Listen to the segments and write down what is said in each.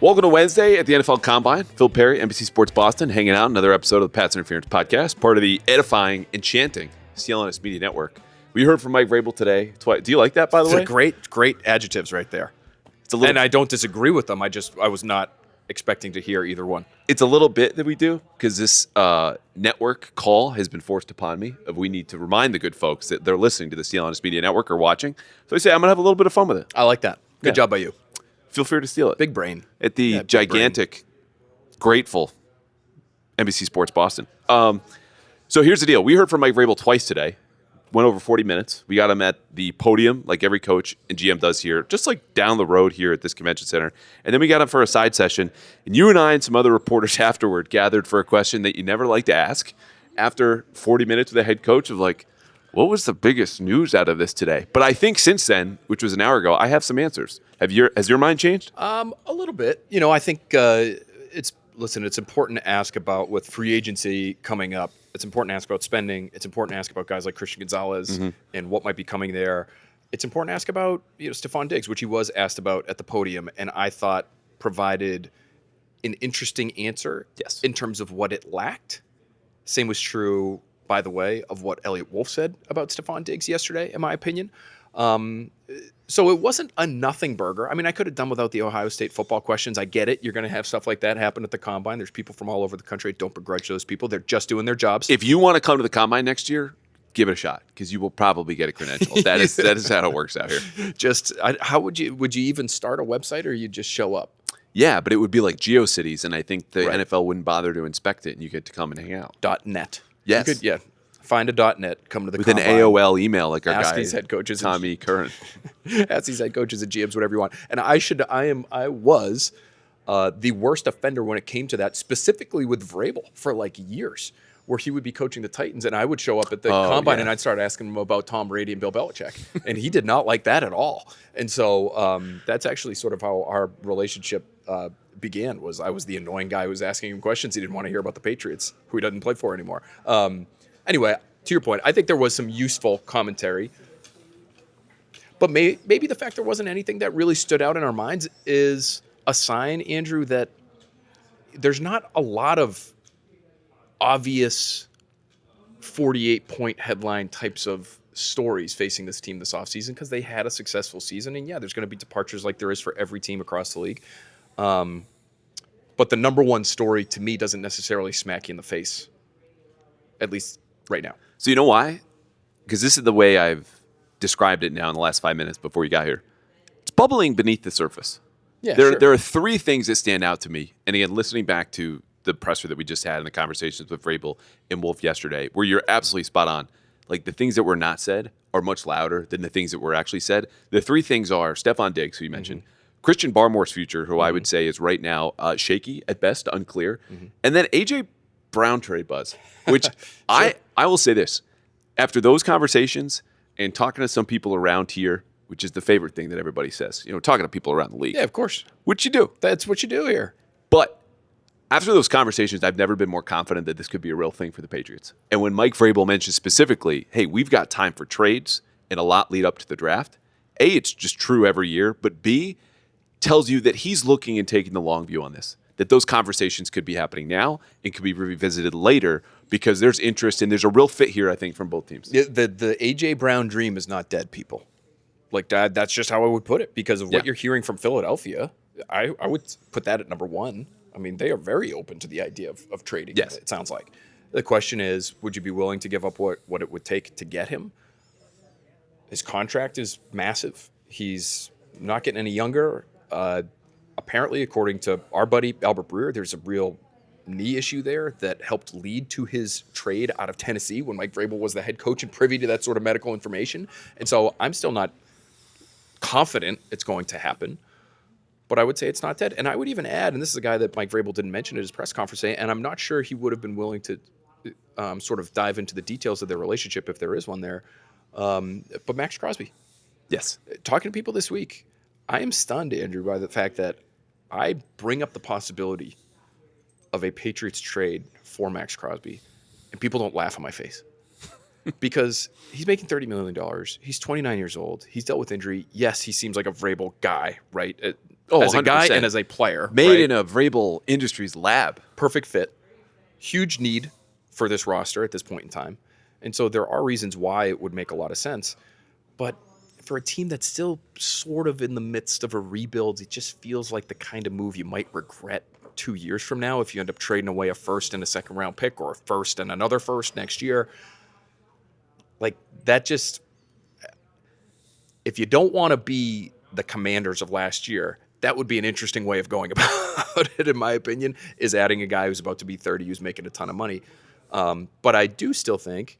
Welcome to Wednesday at the NFL Combine. Phil Perry, NBC Sports Boston, hanging out. Another episode of the Pats Interference Podcast, part of the edifying, enchanting CLNS Media Network. We heard from Mike Vrabel today. Do you like that, by the way? Great adjectives right there. And I don't disagree with them. I was not expecting to hear either one. It's a little bit that we do because this network call has been forced upon me. We need to remind the good folks that they're listening to the CLNS Media Network or watching. So I say I'm going to have a little bit of fun with it. I like that. Good job by you. Feel free to steal it. Big brain. At the gigantic, grateful NBC Sports Boston. So here's the deal. We heard from Mike Vrabel twice today. Went over 40 minutes. We got him at the podium, like every coach and GM does here, just like down the road here at this convention center. And then we got him for a side session. And you and I and some other reporters afterward gathered for a question that you never like to ask after 40 minutes with the head coach of like, what was the biggest news out of this today? But I think since then, which was an hour ago, I have some answers. Has your mind changed? A little bit. You know, I think it's important to ask about with free agency coming up. It's important to ask about spending. It's important to ask about guys like Christian Gonzalez and what might be coming there. It's important to ask about Stefon Diggs, which he was asked about at the podium, and I thought provided an interesting answer in terms of what it lacked. Same was true, by the way, of what Eliot Wolf said about Stefon Diggs yesterday, in my opinion. So it wasn't a nothing burger. I mean, I could have done without the Ohio State football questions. I get it. You're going to have stuff like that happen at the Combine. There's people from all over the country. Don't begrudge those people. They're just doing their jobs. If you want to come to the Combine next year, give it a shot because you will probably get a credential. That is how it works out here. How would you even start a website or you just show up? Yeah, but it would be like GeoCities, and I think the NFL wouldn't bother to inspect it, and you get to come and hang out. .net. Yes. You could, find a .net, come to the with Combine. An AOL email like our ask guy, these head coaches Tommy Curran. Ask these head coaches and GMs whatever you want. And I was the worst offender when it came to that, specifically with Vrabel for like years, where he would be coaching the Titans, and I would show up at the Combine and I'd start asking him about Tom Brady and Bill Belichick, and he did not like that at all. And so that's actually sort of how our relationship began. Was I was the annoying guy who was asking him questions he didn't want to hear about the Patriots, who he doesn't play for anymore. Anyway, to your point, I think there was some useful commentary. But maybe the fact there wasn't anything that really stood out in our minds is a sign, Andrew, that there's not a lot of obvious 48-point headline types of stories facing this team this offseason because they had a successful season. And, there's going to be departures like there is for every team across the league. But the number one story to me doesn't necessarily smack you in the face, at least right now. So you know why? Because this is the way I've described it now in the last 5 minutes before you got here. It's bubbling beneath the surface. Yeah, there are three things that stand out to me. And again, listening back to the presser that we just had and the conversations with Vrabel and Wolf yesterday, where you're absolutely spot on. Like the things that were not said are much louder than the things that were actually said. The three things are Stefon Diggs, who you mentioned, Christian Barmore's future, who I would say is right now shaky at best, unclear, and then A.J. Brown trade buzz, which I will say this. After those conversations and talking to some people around here, which is the favorite thing that everybody says, talking to people around the league. Yeah, of course. What you do. That's what you do here. But after those conversations, I've never been more confident that this could be a real thing for the Patriots. And when Mike Vrabel mentioned specifically, hey, we've got time for trades and a lot lead up to the draft, A, it's just true every year, but B, tells you that he's looking and taking the long view on this, that those conversations could be happening now and could be revisited later because there's interest and there's a real fit here, I think, from both teams. The A.J. Brown dream is not dead, people. Like that's just how I would put it because of what you're hearing from Philadelphia. I would put that at number one. I mean, they are very open to the idea of trading. Yes. It sounds like. The question is, would you be willing to give up what it would take to get him? His contract is massive. He's not getting any younger. Apparently, according to our buddy Albert Breer, there's a real knee issue there that helped lead to his trade out of Tennessee when Mike Vrabel was the head coach and privy to that sort of medical information. And so I'm still not confident it's going to happen, but I would say it's not dead. And I would even add, and this is a guy that Mike Vrabel didn't mention at his press conference, and I'm not sure he would have been willing to sort of dive into the details of their relationship if there is one there, but Maxx Crosby. Yes. Talking to people this week, I am stunned, Andrew, by the fact that I bring up the possibility of a Patriots trade for Maxx Crosby, and people don't laugh in my face. Because he's making $30 million. He's 29 years old. He's dealt with injury. Yes, he seems like a Vrabel guy, right? as a guy 100%. and as a player. Made right? in a Vrabel Industries lab. Perfect fit. Huge need for this roster at this point in time. And so there are reasons why it would make a lot of sense. But for a team that's still sort of in the midst of a rebuild, it just feels like the kind of move you might regret 2 years from now if you end up trading away a first and a second round pick or a first and another first next year. Like that just, if you don't want to be the Commanders of last year, that would be an interesting way of going about it, in my opinion, is adding a guy who's about to be 30, who's making a ton of money. But I do still think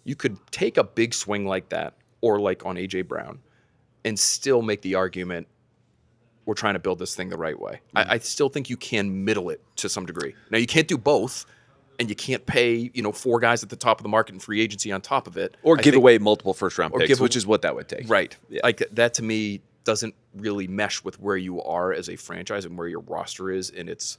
you could take a big swing like that, or like on A.J. Brown, and still make the argument, we're trying to build this thing the right way. Mm-hmm. I still think you can middle it to some degree. Now, you can't do both, and you can't pay 4 guys at the top of the market in free agency on top of it. Or give away multiple first-round picks, which is what that would take. Right. Yeah. Like that, to me, doesn't really mesh with where you are as a franchise and where your roster is in its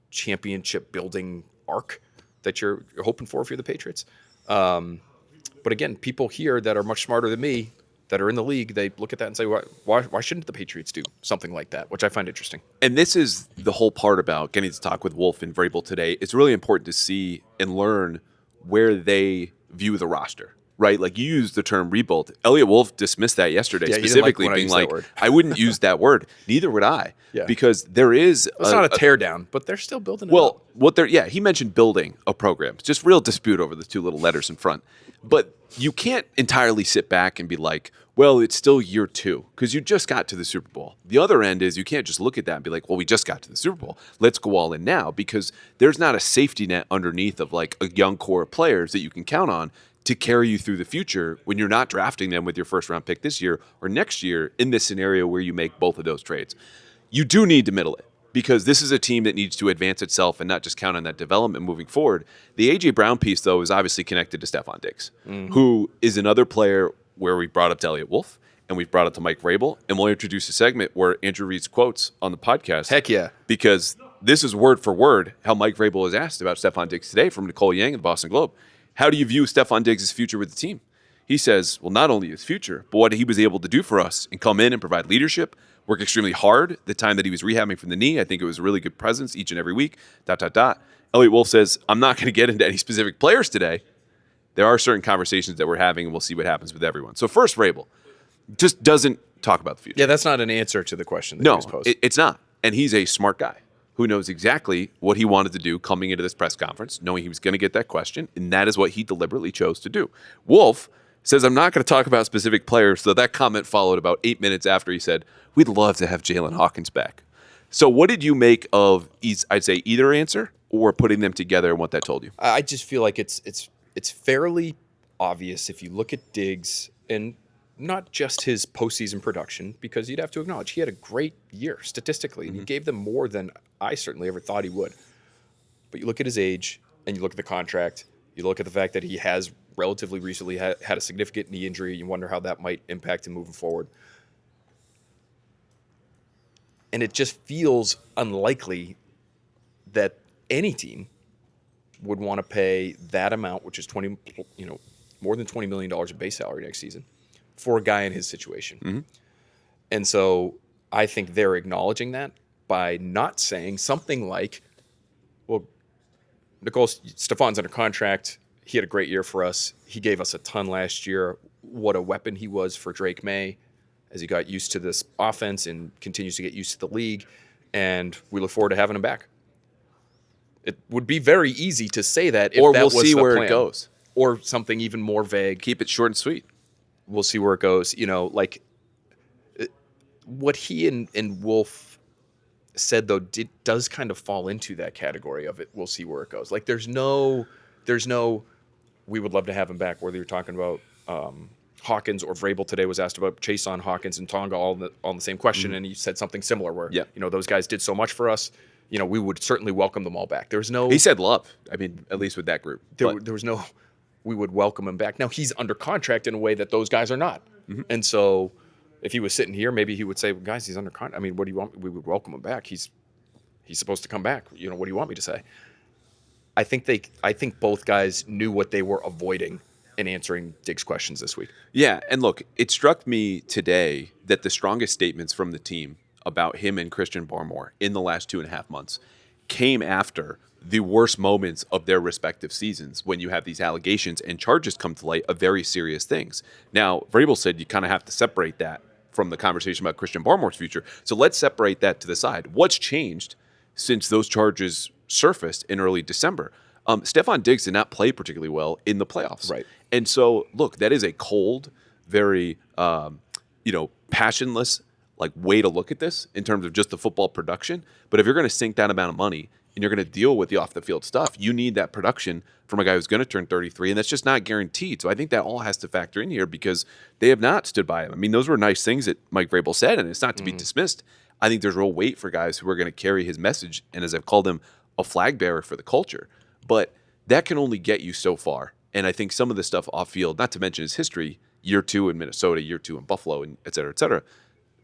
championship building arc that you're hoping for if you're the Patriots. But again, people here that are much smarter than me, that are in the league, they look at that and say, why shouldn't the Patriots do something like that? Which I find interesting. And this is the whole part about getting to talk with Wolf and Vrabel today. It's really important to see and learn where they view the roster, right? Like you used the term rebuild. Eliot Wolf dismissed that yesterday, specifically being like, I wouldn't use that word. Neither would I. Yeah. Because there is... It's not a teardown, but they're still building it up. He mentioned building a program. Just real dispute over the 2 little letters in front. But you can't entirely sit back and be like, well, it's still year 2 because you just got to the Super Bowl. The other end is you can't just look at that and be like, well, we just got to the Super Bowl. Let's go all in now, because there's not a safety net underneath of like a young core of players that you can count on to carry you through the future when you're not drafting them with your first round pick this year or next year in this scenario where you make both of those trades. You do need to middle it, because this is a team that needs to advance itself and not just count on that development moving forward. The A.J. Brown piece, though, is obviously connected to Stefon Diggs, who is another player where we brought up to Eliot Wolf and we've brought it to Mike Vrabel, and we'll introduce a segment where Andrew reads quotes on the podcast. Heck yeah. Because this is word for word how Mike Vrabel was asked about Stefon Diggs today from Nicole Yang in the Boston Globe. How do you view Stefon Diggs' future with the team? He says, well, not only his future, but what he was able to do for us and come in and provide leadership, work extremely hard the time that he was rehabbing from the knee. I think it was a really good presence each and every week, ... Eliot Wolf says, I'm not going to get into any specific players today. There are certain conversations that we're having, and we'll see what happens with everyone. So first, Vrabel just doesn't talk about the future. Yeah, that's not an answer to the question that you just posed. It's not. And he's a smart guy who knows exactly what he wanted to do coming into this press conference, knowing he was going to get that question, and that is what he deliberately chose to do. Wolf says, I'm not going to talk about specific players, so that comment followed about 8 minutes after he said, we'd love to have Jalen Hawkins back. So what did you make of, I'd say, either answer or putting them together and what that told you? I just feel like it's fairly obvious if you look at Diggs, and not just his postseason production, because you'd have to acknowledge he had a great year statistically, and he gave them more than I certainly ever thought he would. But you look at his age, and you look at the contract, you look at the fact that he has relatively recently had a significant knee injury, you wonder how that might impact him moving forward. And it just feels unlikely that any team would want to pay that amount, which is more than $20 million of base salary next season, for a guy in his situation. Mm-hmm. And so I think they're acknowledging that by not saying something like, well, Stefon's under contract. He had a great year for us. He gave us a ton last year. What a weapon he was for Drake May as he got used to this offense and continues to get used to the league. And we look forward to having him back. It would be very easy to say that if that was the plan. Or we'll see where it goes. Or something even more vague. Keep it short and sweet. We'll see where it goes. What he and Wolf said, though, does kind of fall into that category of it. We'll see where it goes. Like, there's no, we would love to have him back, whether you're talking about Hawkins or Vrabel today was asked about Chase on Hawkins and Tonga all on the same question, and he said something similar where, those guys did so much for us. We would certainly welcome them all back. There's no... He said love. I mean, at least with that group. There was no... We would welcome him back. Now, he's under contract in a way that those guys are not. Mm-hmm. And so if he was sitting here, maybe he would say, well, guys, he's under contract. I mean, what do you want? We would welcome him back. He's supposed to come back. What do you want me to say? I think both guys knew what they were avoiding in answering Diggs' questions this week. Yeah, and look, it struck me today that the strongest statements from the team about him and Christian Barmore in the last 2.5 months came after the worst moments of their respective seasons when you have these allegations and charges come to light of very serious things. Now, Vrabel said you kind of have to separate that from the conversation about Christian Barmore's future. So let's separate that to the side. What's changed since those charges surfaced in early December? Stefon Diggs did not play particularly well in the playoffs. Right. And so, look, that is a cold, very, passionless way to look at this in terms of just the football production. But if you're going to sink that amount of money and you're going to deal with the off-the-field stuff, you need that production from a guy who's going to turn 33, and that's just not guaranteed. So I think that all has to factor in here because they have not stood by him. I mean, those were nice things that Mike Vrabel said, and it's not to be dismissed. I think there's real weight for guys who are going to carry his message, and as I've called him, a flag bearer for the culture. But that can only get you so far. And I think some of the stuff off-field, not to mention his history, year 2 in Minnesota, year 2 in Buffalo, and et cetera,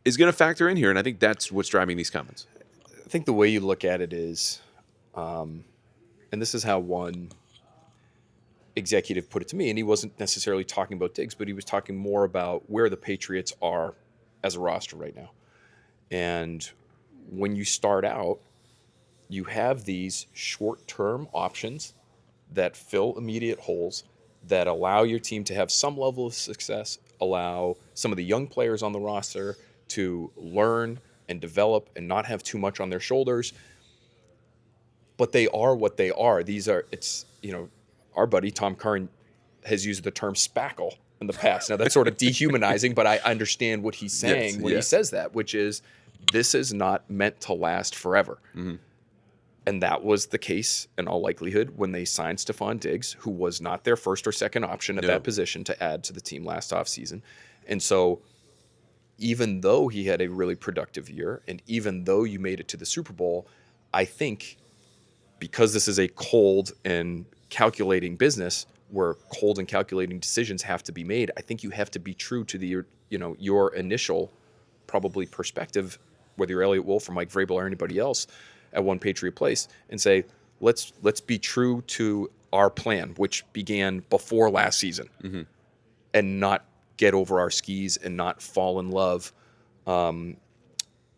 is going to factor in here. And I think that's what's driving these comments. I think the way you look at it is, and this is how one executive put it to me, and he wasn't necessarily talking about Diggs, but he was talking more about where the Patriots are as a roster right now. And when you start out, you have these short-term options that fill immediate holes, that allow your team to have some level of success, allow some of the young players on the roster to learn and develop and not have too much on their shoulders. But they are what they are. Our buddy Tom Curran has used the term spackle in the past. Now, that's sort of dehumanizing, but I understand what he's saying when he says that, which is this is not meant to last forever. Mm-hmm. And that was the case in all likelihood when they signed Stefon Diggs, who was not their first or second option at that position to add to the team last offseason. And so even though he had a really productive year, and even though you made it to the Super Bowl, I think because this is a cold and calculating business where cold and calculating decisions have to be made, I think you have to be true to your initial probably perspective, whether you're Eliot Wolf or Mike Vrabel or anybody else at One Patriot Place, and say, let's be true to our plan, which began before last season, and not get over our skis and not fall in love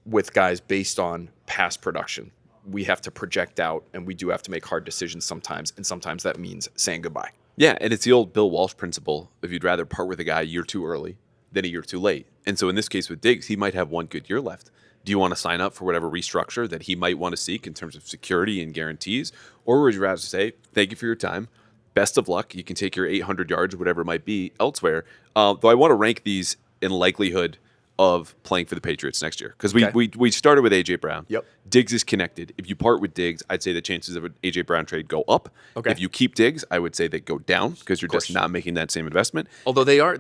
with guys based on past production. We have to project out, and we do have to make hard decisions sometimes, and sometimes that means saying goodbye. Yeah, and it's the old Bill Walsh principle. If you'd rather part with a guy a year too early than a year too late. And so in this case with Diggs, he might have one good year left. Do you want to sign up for whatever restructure that he might want to seek in terms of security and guarantees? Or would you rather say, thank you for your time, best of luck, you can take your 800 yards, whatever it might be, elsewhere. Though I want to rank these in likelihood of playing for the Patriots next year. Because we started with A.J. Brown. Yep. Diggs is connected. If you part with Diggs, I'd say the chances of an A.J. Brown trade go up. Okay. If you keep Diggs, I would say they go down because you're just not making that same investment. Although they are,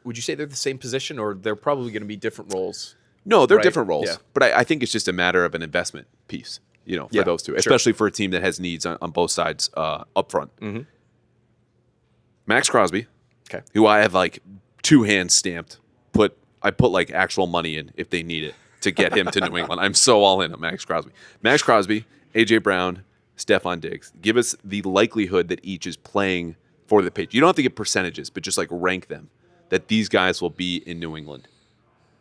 would you say they're the same position, or they're probably going to be different roles? No, they're different roles. Yeah. But I think it's just a matter of an investment piece, for those two, especially for a team that has needs on both sides up front. Mm-hmm. Maxx Crosby, who I have 2 hands stamped, I put actual money in if they need it to get him to New England. I'm so all in on Maxx Crosby. Maxx Crosby, A.J. Brown, Stefon Diggs. Give us the likelihood that each is playing for the Patriots. You don't have to get percentages, but just rank them, that these guys will be in New England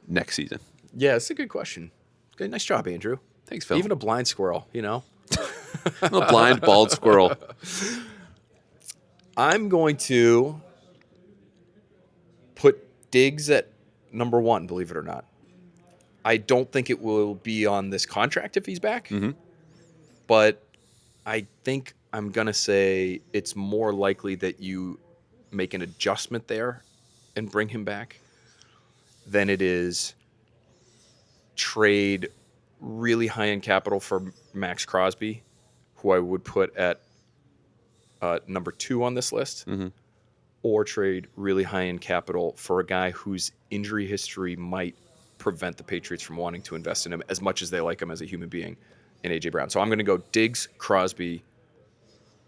next season. Yeah, it's a good question. Good, nice job, Andrew. Thanks, Phil. Even a blind squirrel, I'm a blind, bald squirrel. I'm going to put Diggs at number 1, believe it or not. I don't think it will be on this contract if he's back. Mm-hmm. But I think I'm going to say it's more likely that you make an adjustment there and bring him back than it is trade really high-end capital for Maxx Crosby, who I would put at number 2 on this list, or trade really high-end capital for a guy whose injury history might prevent the Patriots from wanting to invest in him as much as they like him as a human being in A.J. Brown. So I'm going to go Diggs, Crosby,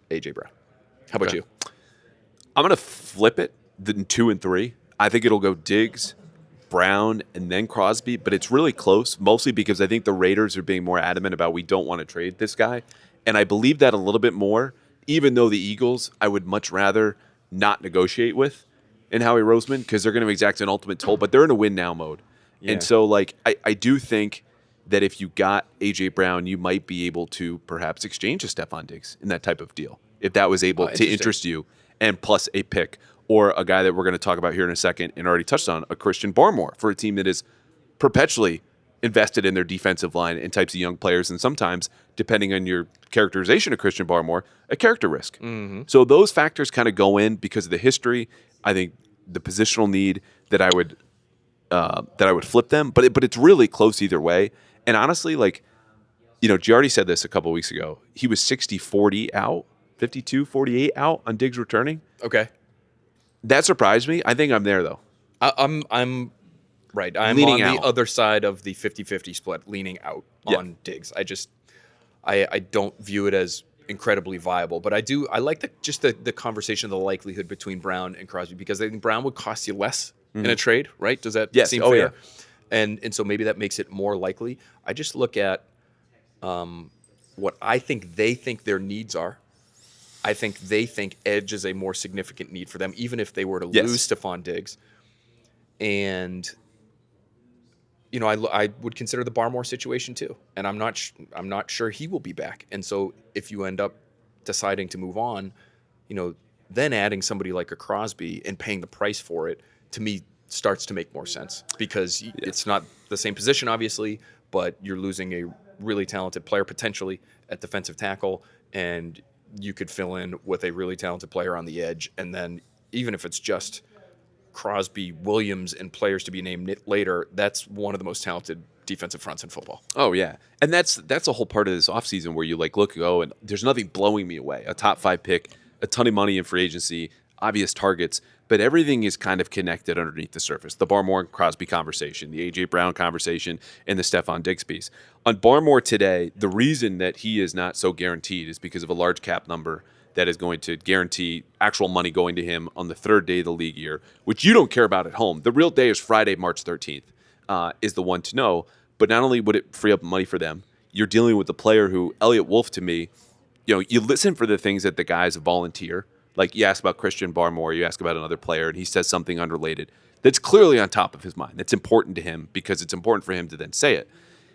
A.J. Brown. How about you? I'm going to flip it in 2 and 3. I think it'll go Diggs, Brown, and then Crosby, but it's really close, mostly because I think the Raiders are being more adamant about we don't want to trade this guy. And I believe that a little bit more, even though the Eagles, I would much rather not negotiate with in Howie Roseman because they're going to exact an ultimate toll, but they're in a win now mode. Yeah. And so, like, I do think that if you got A.J. Brown, you might be able to perhaps exchange a Stefon Diggs in that type of deal if that was able to interest you, and plus a pick or a guy that we're going to talk about here in a second and already touched on, a Christian Barmore, for a team that is perpetually invested in their defensive line and types of young players, and sometimes, depending on your characterization of Christian Barmore, a character risk. Mm-hmm. So those factors kind of go in because of the history. I think the positional need that I would flip them, but it's really close either way. And honestly, like, you know, Giardi said this a couple of weeks ago. He was 60-40 out, 52-48 out on Diggs returning. Okay. That surprised me. I think I'm there, though. I'm right. I'm Leaning on out. the other side of the 50-50 split, leaning out on Diggs. I don't view it as incredibly viable, but I like the conversation of the likelihood between Brown and Crosby, because I think Brown would cost you less in a trade, right? Does that seem fair? Yeah. And so maybe that makes it more likely. I just look at what I think they think their needs are. I think they think edge is a more significant need for them, even if they were to lose Stefon Diggs. And you know, I would consider the Barmore situation too, and I'm not sure he will be back. And so if you end up deciding to move on, you know, then adding somebody like a Crosby and paying the price for it, to me, starts to make more sense, because it's not the same position, obviously, but you're losing a really talented player potentially at defensive tackle, and you could fill in with a really talented player on the edge. And then even if it's just Crosby, Williams, and players to be named later, that's one of the most talented defensive fronts in football. Oh, yeah. And that's a whole part of this offseason where you, like, look, and there's nothing blowing me away. A top 5 pick, a ton of money in free agency, obvious targets, but everything is kind of connected underneath the surface. The Barmore and Crosby conversation, the A.J. Brown conversation, and the Stefon Diggs piece. On Barmore today, the reason that he is not so guaranteed is because of a large cap number that is going to guarantee actual money going to him on the 3rd day of the league year, which you don't care about at home. The real day is Friday, March 13th, is the one to know. But not only would it free up money for them, you're dealing with a player who, Eliot Wolf, to me, you know, you listen for the things that the guys volunteer. Like, you ask about Christian Barmore, you ask about another player, and he says something unrelated that's clearly on top of his mind. That's important to him because it's important for him to then say it.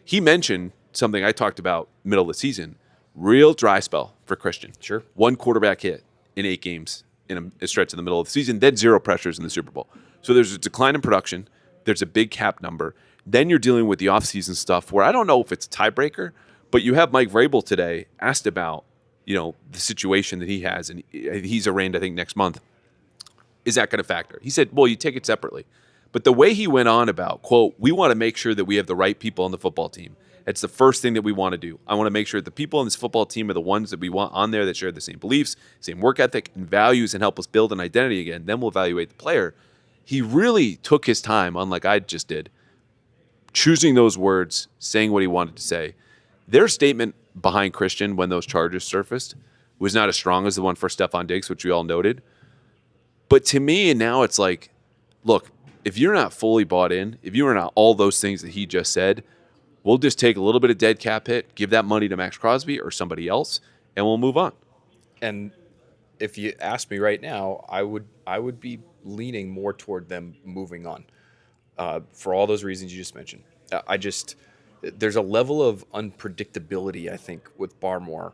He mentioned something I talked about middle of the season, real dry spell for Christian. Sure. 1 quarterback hit in 8 games in a stretch in the middle of the season, then 0 pressures in the Super Bowl. So there's a decline in production. There's a big cap number. Then you're dealing with the offseason stuff where I don't know if it's a tiebreaker, but you have Mike Vrabel today asked about, you know, the situation that he has, and he's arraigned, I think, next month. Is that going to factor? He said, well, you take it separately. But the way he went on about, quote, we want to make sure that we have the right people on the football team. It's the first thing that we want to do. I want to make sure that the people on this football team are the ones that we want on there that share the same beliefs, same work ethic and values, and help us build an identity again. Then we'll evaluate the player. He really took his time, unlike I just did, choosing those words, saying what he wanted to say. Their statement behind Christian when those charges surfaced was not as strong as the one for Stefon Diggs, which we all noted. But to me, and now it's like, look, if you're not fully bought in, if you are not all those things that he just said, we'll just take a little bit of dead cap hit, give that money to Maxx Crosby or somebody else, and we'll move on. And if you ask me right now, I would be leaning more toward them moving on for all those reasons you just mentioned. There's a level of unpredictability, I think, with Barmore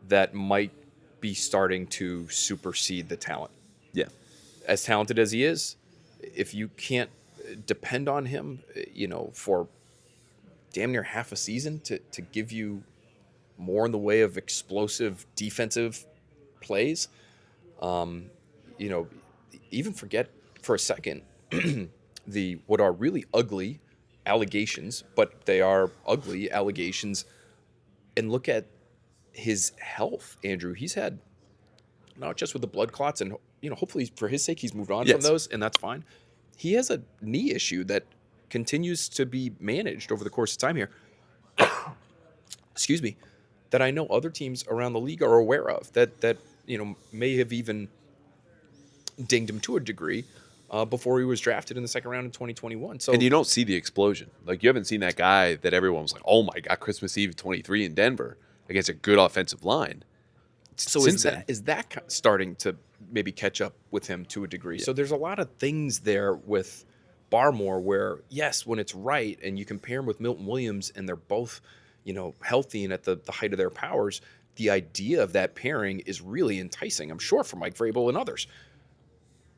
that might be starting to supersede the talent. Yeah. As talented as he is, if you can't depend on him, you know, for damn near half a season to give you more in the way of explosive defensive plays, you know, even forget for a second what are really ugly allegations, but they are ugly allegations, and look at his health, Andrew. He's had, not just with the blood clots, and, you know, hopefully for his sake he's moved on from those, and that's fine. He has a knee issue that continues to be managed over the course of time here. Excuse me, that I know other teams around the league are aware of, that you know, may have even dinged him to a degree before he was drafted in the second round in 2021. So, and you don't see the explosion. Like, you haven't seen that guy that everyone was like, oh my God, Christmas Eve 23 in Denver against a good offensive line. So is that starting to maybe catch up with him to a degree. So there's a lot of things there with Barmore where, yes, when it's right and you compare him with Milton Williams and they're both, healthy and at the height of their powers, the idea of that pairing is really enticing, I'm sure, for Mike Vrabel and others.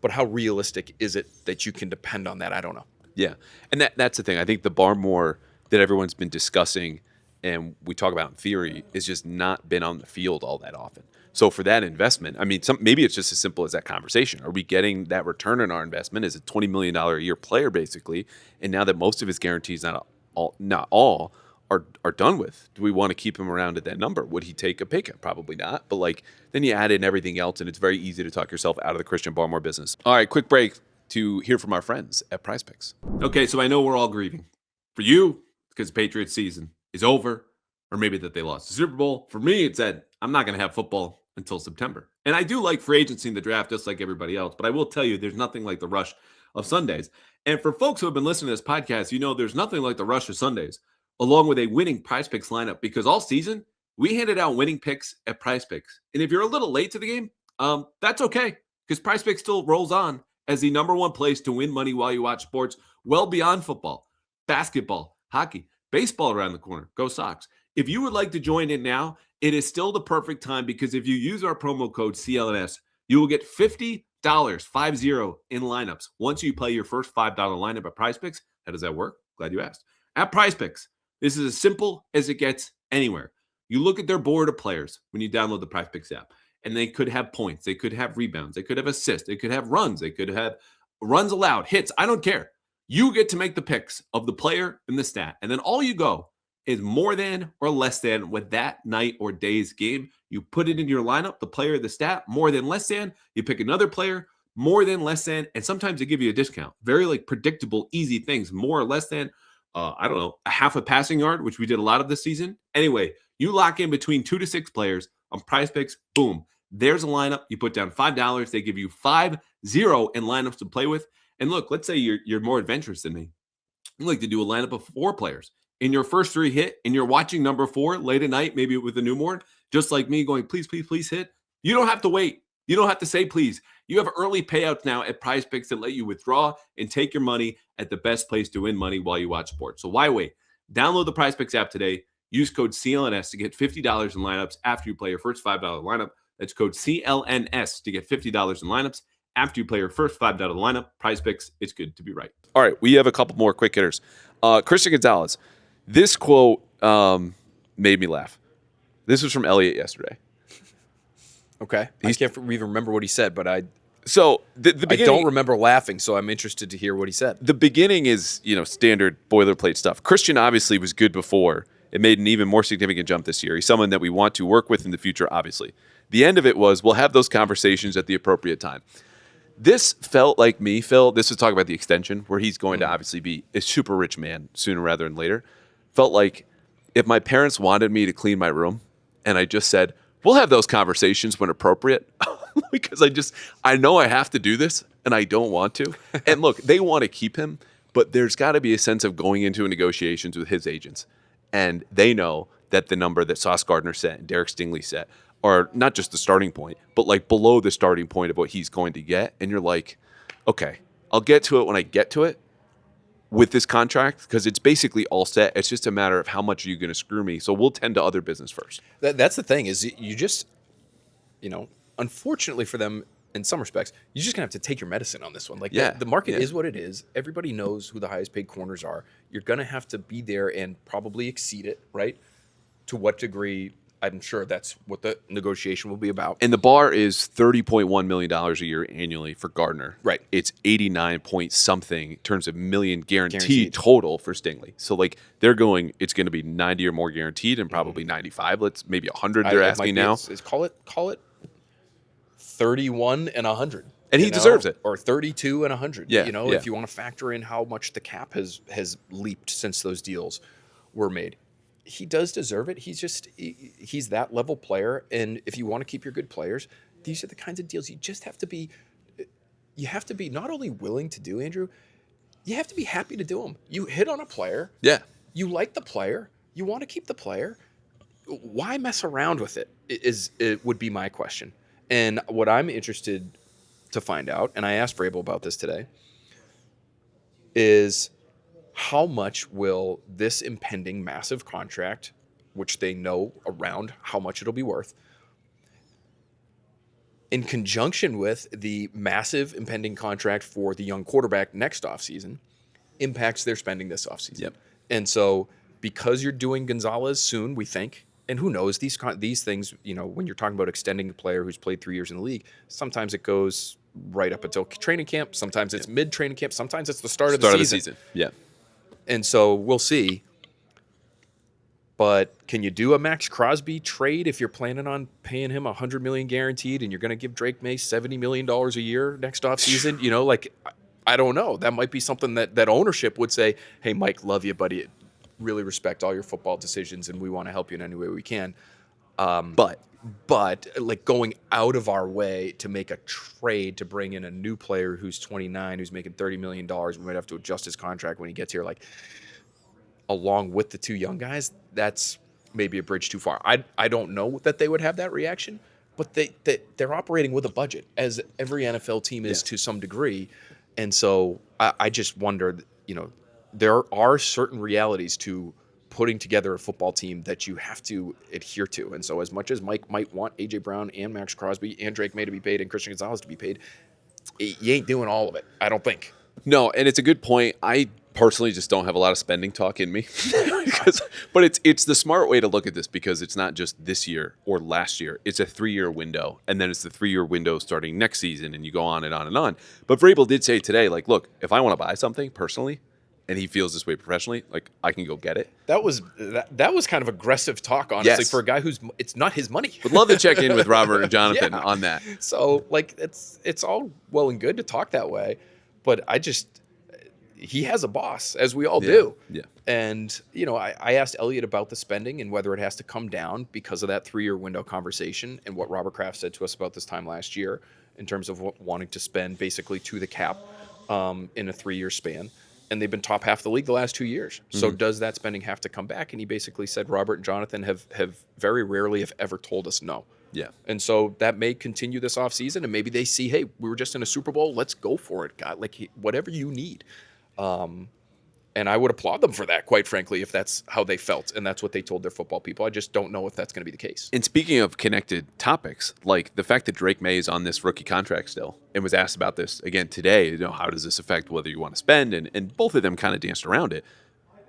But how realistic is it that you can depend on that? I don't know. Yeah. And that's the thing. I think the Barmore that everyone's been discussing and we talk about in theory is just not been on the field all that often. So for that investment, I mean, maybe it's just as simple as that conversation. Are we getting that return on our investment as a $20 million a year player, basically? And now that most of his guarantees, not all, are done with, do we want to keep him around at that number? Would he take a pay cut? Probably not. But then you add in everything else, and it's very easy to talk yourself out of the Christian Barmore business. All right, quick break to hear from our friends at Prizepicks. Okay, so I know we're all grieving. For you, because Patriots season is over, or maybe that they lost the Super Bowl. For me, it's that I'm not going to have football until September. And I do like free agency in the draft just like everybody else, but I will tell you there's nothing like the rush of Sundays. And for folks who have been listening to this podcast, there's nothing like the rush of Sundays, along with a winning Prizepicks lineup, because all season we handed out winning picks at Prizepicks. And if you're a little late to the game, that's okay, because Prizepicks still rolls on as the number one place to win money while you watch sports well beyond football, basketball, hockey, baseball around the corner. Go Sox. If you would like to join in now, it is still the perfect time, because if you use our promo code CLNS, you will get $50, 50, in lineups once you play your first $5 lineup at Prizepicks. How does that work? Glad you asked. At Prizepicks, this is as simple as it gets anywhere. You look at their board of players when you download the Prizepicks app, and they could have points, they could have rebounds, they could have assists, they could have runs, they could have runs allowed, hits. I don't care. You get to make the picks of the player and the stat, and then all you go is more than or less than with that night or day's game. You put it in your lineup, the player, the stat, more than, less than. You pick another player, more than, less than, and sometimes they give you a discount. Very predictable, easy things, more or less than. I don't know, a half a passing yard, which we did a lot of this season. Anyway, you lock in between 2 to 6 players on Prizepicks. Boom. There's a lineup. You put down $5. They give you 50 in lineups to play with. And look, let's say you're more adventurous than me. You like to do a lineup of 4 players. In your first 3 hit, and you're watching number 4 late at night, maybe with a newborn, just like me going, please, please, please hit. You don't have to wait. You don't have to say please. You have early payouts now at Prizepicks that let you withdraw and take your money at the best place to win money while you watch sports. So why wait? Download the Prizepicks app today. Use code CLNS to get $50 in lineups after you play your first $5 lineup. That's code CLNS to get $50 in lineups after you play your first $5 lineup. Prizepicks, it's good to be right. All right, we have a couple more quick hitters. Christian Gonzalez. This quote made me laugh. This was from Eliot yesterday. Okay. I can't even remember what he said, but I don't remember laughing, so I'm interested to hear what he said. The beginning is, standard boilerplate stuff. Christian obviously was good before. It made an even more significant jump this year. He's someone that we want to work with in the future, obviously. The end of it was, we'll have those conversations at the appropriate time. This felt like me, Phil. This was talking about the extension, where he's going to obviously be a super rich man sooner rather than later. Felt like if my parents wanted me to clean my room and I just said, we'll have those conversations when appropriate, because I know I have to do this and I don't want to. And look, they want to keep him, but there's got to be a sense of going into negotiations with his agents. And they know that the number that Sauce Gardner set and Derek Stingley set are not just the starting point, but below the starting point of what he's going to get. And you're like, okay, I'll get to it when I get to it with this contract, because it's basically all set. It's just a matter of how much are you going to screw me. So we'll tend to other business first. That's the thing, is you just, unfortunately for them, in some respects, you're just going to have to take your medicine on this one. The market is what it is. Everybody knows who the highest paid corners are. You're going to have to be there and probably exceed it, right? To what degree, I'm sure that's what the negotiation will be about. And the bar is $30.1 million a year annually for Gardner. Right. It's 89 point something in terms of million guaranteed total for Stingley. So they're going, it's going to be 90 or more guaranteed, and probably 95. Let's maybe 100. They're asking now. Call it 31 and 100. And he deserves it. Or 32 and 100. Yeah, if you want to factor in how much the cap has leaped since those deals were made. He does deserve it. He's that level player. And if you want to keep your good players, these are the kinds of deals you just have to be. You have to be not only willing to do, Andrew, you have to be happy to do them. You hit on a player. Yeah. You like the player. You want to keep the player. Why mess around with it? It would be my question. And what I'm interested to find out, and I asked Vrabel about this today, is how much will this impending massive contract, which they know around how much it'll be worth, in conjunction with the massive impending contract for the young quarterback next offseason, impacts their spending this offseason. Yep. And so because you're doing Gonzalez soon, we think, and who knows, these things, when you're talking about extending a player who's played 3 years in the league, sometimes it goes right up until training camp. Sometimes it's mid-training camp. Sometimes it's the start of the season. Yeah. And so we'll see. But can you do a Maxx Crosby trade if you're planning on paying him $100 million guaranteed and you're going to give Drake May $70 million a year next offseason? I don't know. That might be something that ownership would say, hey, Mike, love you, buddy. Really respect all your football decisions, and we want to help you in any way we can. But like going out of our way to make a trade to bring in a new player who's 29, who's making $30 million, we might have to adjust his contract when he gets here, like along with the two young guys, that's maybe a bridge too far. I don't know that they would have that reaction, but they're operating with a budget, as every NFL team is to some degree. And so I just wonder, there are certain realities to putting together a football team that you have to adhere to. And so as much as Mike might want A.J. Brown and Maxx Crosby and Drake May to be paid and Christian Gonzalez to be paid, you ain't doing all of it, I don't think. No, and it's a good point. I personally just don't have a lot of spending talk in me. But it's the smart way to look at this, because it's not just this year or last year. It's a 3-year window, and then it's the 3-year window starting next season, and you go on and on and on. But Vrabel did say today, like, look, if I want to buy something personally, and he feels this way professionally, like, I can go get it. That was kind of aggressive talk, honestly, for a guy it's not his money. Would love to check in with Robert and Jonathan on that. So, like, it's all well and good to talk that way, but he has a boss, as we all do. Yeah. And, I asked Eliot about the spending and whether it has to come down because of that 3-year window conversation and what Robert Kraft said to us about this time last year in terms of wanting to spend basically to the cap in a 3-year span. And they've been top half of the league the last 2 years. So does that spending have to come back? And he basically said Robert and Jonathan have very rarely, if ever, told us no. Yeah. And so that may continue this offseason, and maybe they see, hey, we were just in a Super Bowl. Let's go for it, God. Like, whatever you need. And I would applaud them for that, quite frankly, if that's how they felt and that's what they told their football people. I just don't know if that's going to be the case. And speaking of connected topics, like the fact that Drake May is on this rookie contract still and was asked about this again today, how does this affect whether you want to spend? And both of them kind of danced around it.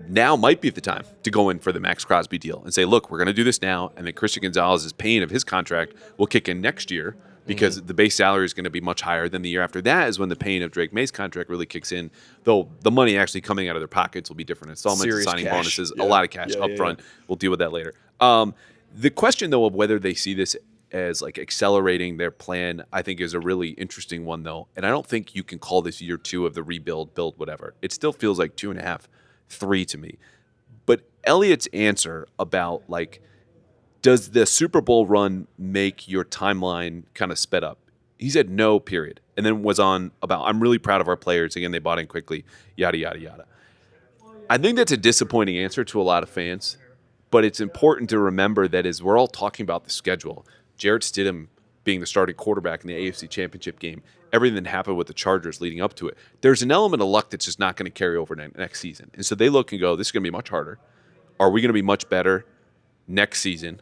Now might be the time to go in for the Maxx Crosby deal and say, look, we're going to do this now, and then Christian Gonzalez's pain of his contract will kick in next year, because the base salary is going to be much higher than the year after that is when the pain of Drake May's contract really kicks in, though the money actually coming out of their pockets will be different installments, Serious signing cash. bonuses, a lot of cash up front. We'll deal with that later. The question, though, of whether they see this as like accelerating their plan, I think is a really interesting one, though. And I don't think you can call this year 2 of the rebuild, build, whatever. It still feels like 2.5, 3 to me. But Eliot's answer about, like, does the Super Bowl run make your timeline kind of sped up? He said no, period. And then was on about, I'm really proud of our players. Again, they bought in quickly, yada, yada, yada. I think that's a disappointing answer to a lot of fans, but it's important to remember that as we're all talking about the schedule, Jarrett Stidham being the starting quarterback in the AFC Championship game, everything that happened with the Chargers leading up to it, there's an element of luck that's just not going to carry over next season. And so they look and go, this is going to be much harder. Are we going to be much better next season?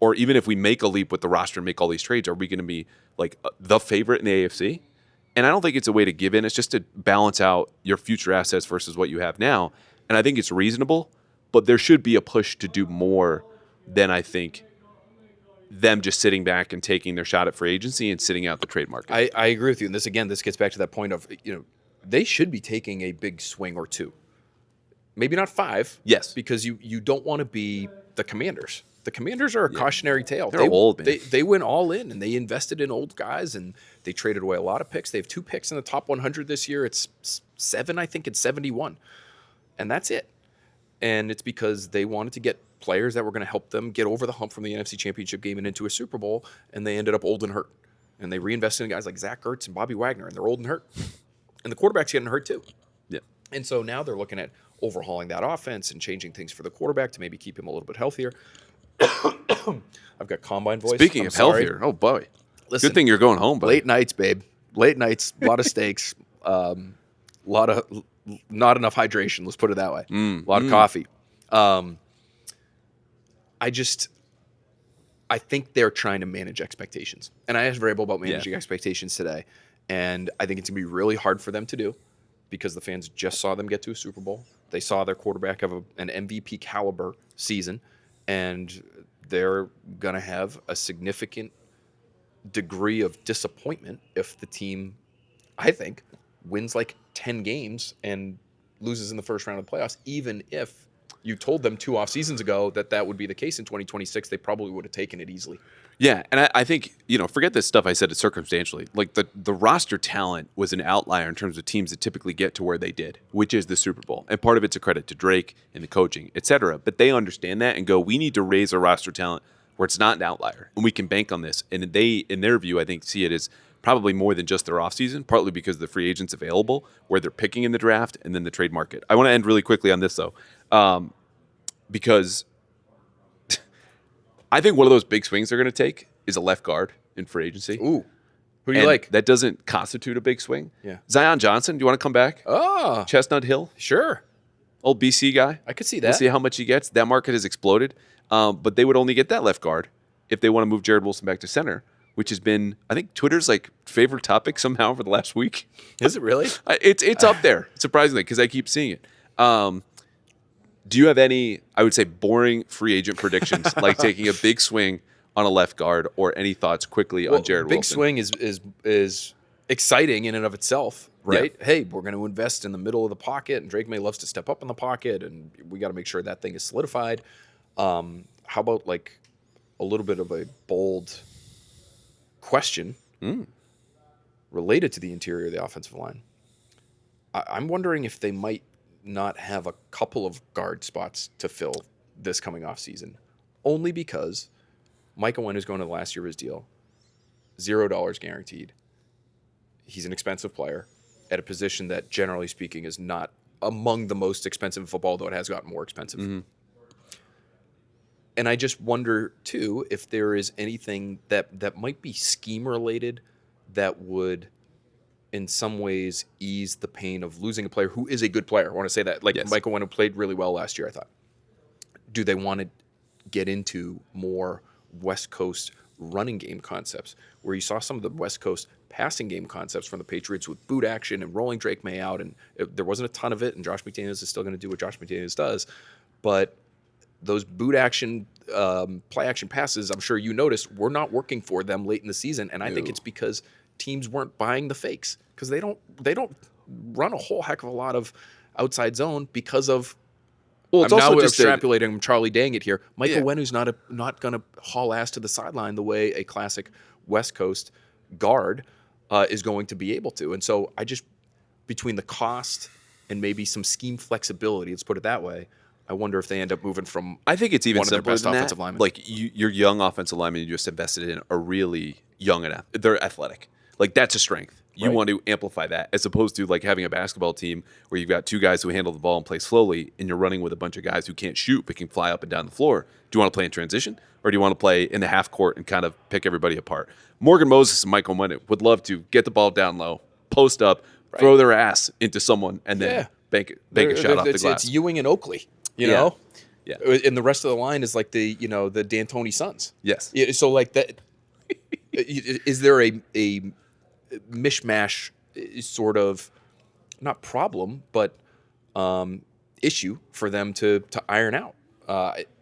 Or even if we make a leap with the roster and make all these trades, are we going to be like the favorite in the AFC? And I don't think it's a way to give in. It's just to balance out your future assets versus what you have now. And I think it's reasonable, but there should be a push to do more than, I think, them just sitting back and taking their shot at free agency and sitting out the trade market. I agree with you. And this gets back to that point of, they should be taking a big swing or 2. Maybe not 5. Yes. Because you don't want to be the Commanders. The Commanders are a cautionary tale. They're old, man. They went all in, and they invested in old guys, and they traded away a lot of picks. They have 2 picks in the top 100 this year. It's 7, I think. It's 71. And that's it. And it's because they wanted to get players that were going to help them get over the hump from the NFC Championship game and into a Super Bowl, and they ended up old and hurt. And they reinvested in guys like Zach Ertz and Bobby Wagner, and they're old and hurt. And the quarterback's getting hurt too. Yeah. And so now they're looking at overhauling that offense and changing things for the quarterback to maybe keep him a little bit healthier. I've got combine voice. Speaking of healthier, oh boy. Listen, good thing you're going home, buddy. Late nights, babe. late nights, a lot of steaks, lot of not enough hydration. Let's put it that way. A lot of coffee. I think they're trying to manage expectations. And I asked Vrabel about managing expectations today, and I think it's going to be really hard for them to do because the fans just saw them get to a Super Bowl. They saw their quarterback have an MVP caliber season, and they're going to have a significant degree of disappointment if the team, I think, wins like 10 games and loses in the first round of the playoffs, even if you told them 2 off seasons ago that would be the case in 2026, they probably would have taken it easily. Yeah, and I think, forget this stuff I said it circumstantially. Like the roster talent was an outlier in terms of teams that typically get to where they did, which is the Super Bowl. And part of it's a credit to Drake and the coaching, et cetera. But they understand that and go, we need to raise our roster talent where it's not an outlier. And we can bank on this. And they, in their view, I think, see it as probably more than just their offseason, partly because of the free agents available, where they're picking in the draft, and then the trade market. I want to end really quickly on this, though, because I think one of those big swings they're going to take is a left guard in free agency. Ooh. Who do you like? That doesn't constitute a big swing. Yeah. Zion Johnson, do you want to come back? Oh. Chestnut Hill? Sure. Old BC guy? I could see that. We'll see how much he gets. That market has exploded. But they would only get that left guard if they want to move Jared Wilson back to center, which has been, I think, Twitter's favorite topic somehow for the last week. Is it really? It's up there, surprisingly, because I keep seeing it. Do you have any, I would say, boring free agent predictions, like taking a big swing on a left guard, or any thoughts quickly on Jared Wilson? Big swing is exciting in and of itself, right? Yeah. Hey, we're going to invest in the middle of the pocket, and Drake May loves to step up in the pocket, and we got to make sure that thing is solidified. How about a little bit of a bold question related to the interior of the offensive line? I'm wondering if they might not have a couple of guard spots to fill this coming off season, only because Micah Onwenu's going to the last year of his deal, $0 guaranteed. He's an expensive player at a position that, generally speaking, is not among the most expensive in football, though it has gotten more expensive. Mm-hmm. And I just wonder, too, if there is anything that might be scheme-related that would, in some ways, ease the pain of losing a player who is a good player. I want to say that. Yes. Micah Onwenu played really well last year, I thought. Do they want to get into more West Coast running game concepts, where you saw some of the West Coast passing game concepts from the Patriots with boot action and rolling Drake May out, and there wasn't a ton of it, and Josh McDaniels is still going to do what Josh McDaniels does, but those boot action, play action passes, I'm sure you noticed, were not working for them late in the season, and I think it's because teams weren't buying the fakes, because they don't run a whole heck of a lot of outside zone because of. Well, it's also just extrapolating. I'm Charlie Dang it here. Micah Onwenu's not going to haul ass to the sideline the way a classic West Coast guard is going to be able to. And so I just, between the cost and maybe some scheme flexibility, let's put it that way, I wonder if they end up moving from. I think it's even one of their best than offensive that. linemen. Like your young offensive linemen you just invested in are really young and they're athletic. Like that's a strength. You want to amplify that, as opposed to like having a basketball team where you've got 2 guys who handle the ball and play slowly, and you're running with a bunch of guys who can't shoot but can fly up and down the floor. Do you want to play in transition, or do you want to play in the half court and kind of pick everybody apart? Morgan Moses and Michael Onwenu would love to get the ball down low, post up, throw their ass into someone, and then bank a shot off the glass. It's Ewing and Oakley, you know? Yeah. And the rest of the line is like the D'Antoni Sons. Yes. So like that, is there a mishmash sort of, not problem, but issue for them to iron out,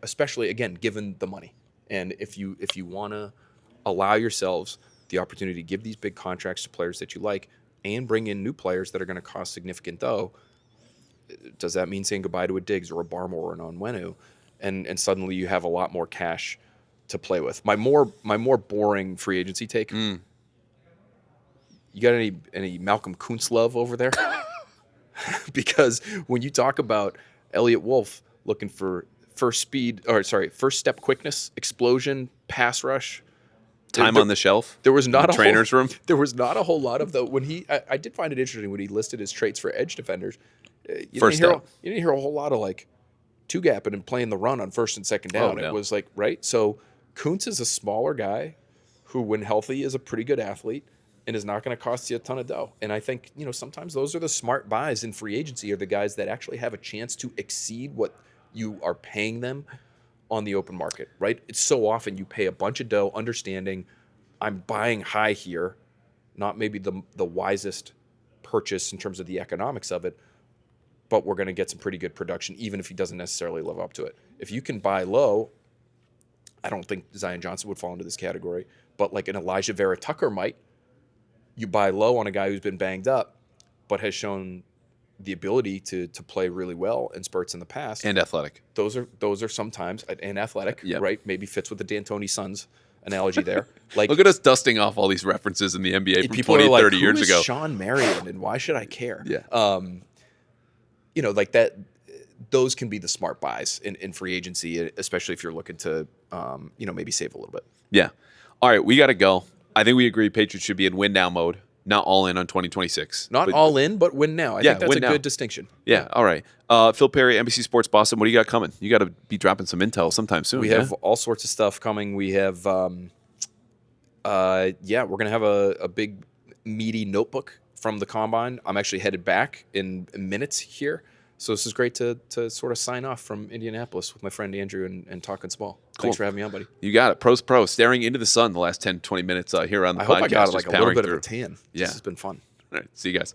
especially, again, given the money. And if you want to allow yourselves the opportunity to give these big contracts to players that you like and bring in new players that are going to cost significant dough, does that mean saying goodbye to a Diggs or a Barmore or an Onwenu, and suddenly you have a lot more cash to play with? My more boring free agency take. You got any Malcolm Kuntz love over there? Because when you talk about Eliot Wolf looking for first step quickness, explosion, pass rush, time on the shelf, there was not a trainer's room. There was not a whole lot of I did find it interesting when he listed his traits for edge defenders. You didn't hear a whole lot of like two-gapping and playing the run on first and second down. It was like, right? So Kuntz is a smaller guy who, when healthy, is a pretty good athlete. and is not going to cost you a ton of dough. And I think, sometimes those are the smart buys in free agency, are the guys that actually have a chance to exceed what you are paying them on the open market, right? It's so often you pay a bunch of dough, understanding I'm buying high here, not maybe the wisest purchase in terms of the economics of it, but we're going to get some pretty good production, even if he doesn't necessarily live up to it. If you can buy low, I don't think Zion Johnson would fall into this category, but like an Elijah Vera Tucker might. You buy low on a guy who's been banged up, but has shown the ability to play really well in spurts in the past. And athletic. Those are sometimes, and athletic, Yep. right? Maybe fits with the D'Antoni Suns analogy there. Like, Look at us dusting off all these references in the NBA from people 20, are like, 30 who years is ago. Sean Marion, and why should I care? Yeah. Like that. Those can be the smart buys in free agency, especially if you're looking to, maybe save a little bit. Yeah. All right, we got to go. I think we agree Patriots should be in win now mode, not all in on 2026. Not all in, but win now. I think that's a good distinction. Yeah. All right. Phil Perry, NBC Sports Boston. What do you got coming? You got to be dropping some intel sometime soon. We have all sorts of stuff coming. We have, we're gonna have a big meaty notebook from the combine. I'm actually headed back in minutes here. So this is great to sort of sign off from Indianapolis with my friend Andrew and talking small. Cool. Thanks for having me on, buddy. You got it. Pros Pro, staring into the sun the last 10, 20 minutes here on the I podcast. hope I got like just a little powering bit of through. a tan. Yeah. This has been fun. All right. See you guys.